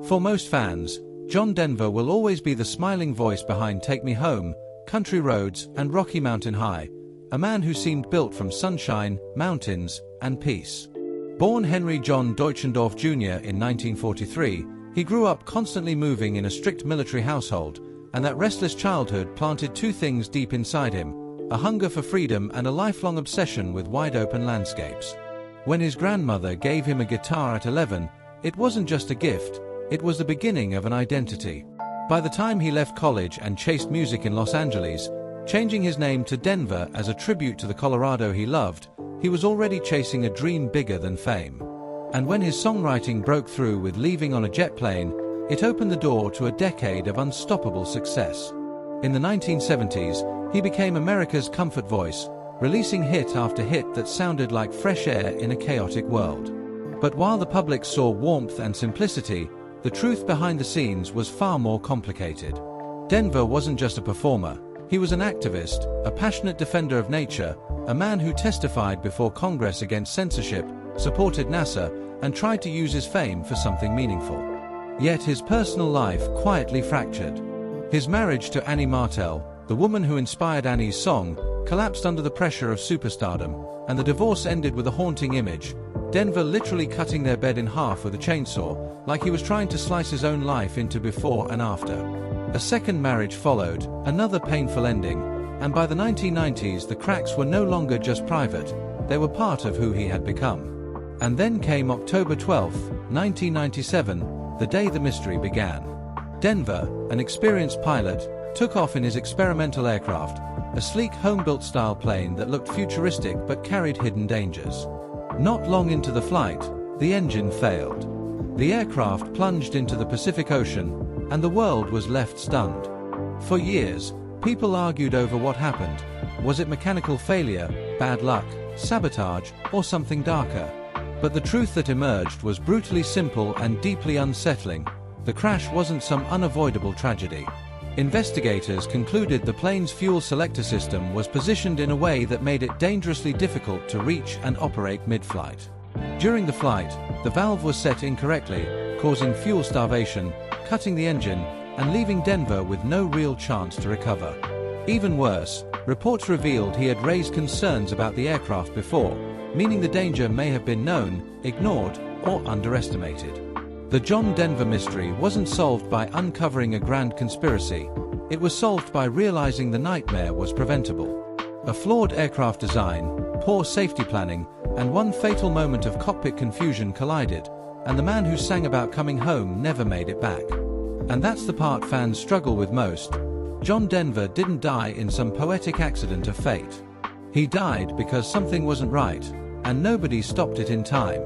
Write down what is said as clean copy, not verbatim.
For most fans, John Denver will always be the smiling voice behind Take Me Home, Country Roads, and Rocky Mountain High, a man who seemed built from sunshine, mountains, and peace. Born Henry John Deutschendorf Jr. in 1943, he grew up constantly moving in a strict military household, and that restless childhood planted two things deep inside him: a hunger for freedom and a lifelong obsession with wide-open landscapes. When his grandmother gave him a guitar at 11, it wasn't just a gift, it was the beginning of an identity. By the time he left college and chased music in Los Angeles, changing his name to Denver as a tribute to the Colorado he loved, he was already chasing a dream bigger than fame. And when his songwriting broke through with Leaving on a Jet Plane, it opened the door to a decade of unstoppable success. In the 1970s, he became America's comfort voice, releasing hit after hit that sounded like fresh air in a chaotic world. But while the public saw warmth and simplicity, the truth behind the scenes was far more complicated. Denver wasn't just a performer, he was an activist, a passionate defender of nature, a man who testified before Congress against censorship, supported NASA, and tried to use his fame for something meaningful. Yet his personal life quietly fractured. His marriage to Annie Martel, the woman who inspired Annie's song, collapsed under the pressure of superstardom, and the divorce ended with a haunting image: Denver literally cutting their bed in half with a chainsaw, like he was trying to slice his own life into before and after. A second marriage followed, another painful ending, and by the 1990s the cracks were no longer just private, they were part of who he had become. And then came October 12, 1997, the day the mystery began. Denver, an experienced pilot, took off in his experimental aircraft, a sleek home-built style plane that looked futuristic but carried hidden dangers. Not long into the flight, the engine failed. The aircraft plunged into the Pacific Ocean, and the world was left stunned. For years, people argued over what happened. Was it mechanical failure, bad luck, sabotage, or something darker? But the truth that emerged was brutally simple and deeply unsettling. The crash wasn't some unavoidable tragedy. Investigators concluded the plane's fuel selector system was positioned in a way that made it dangerously difficult to reach and operate mid-flight. During the flight, the valve was set incorrectly, causing fuel starvation, cutting the engine, and leaving Denver with no real chance to recover. Even worse, reports revealed he had raised concerns about the aircraft before, meaning the danger may have been known, ignored, or underestimated. The John Denver mystery wasn't solved by uncovering a grand conspiracy, it was solved by realizing the nightmare was preventable. A flawed aircraft design, poor safety planning, and one fatal moment of cockpit confusion collided, and the man who sang about coming home never made it back. And that's the part fans struggle with most. John Denver didn't die in some poetic accident of fate. He died because something wasn't right, and nobody stopped it in time.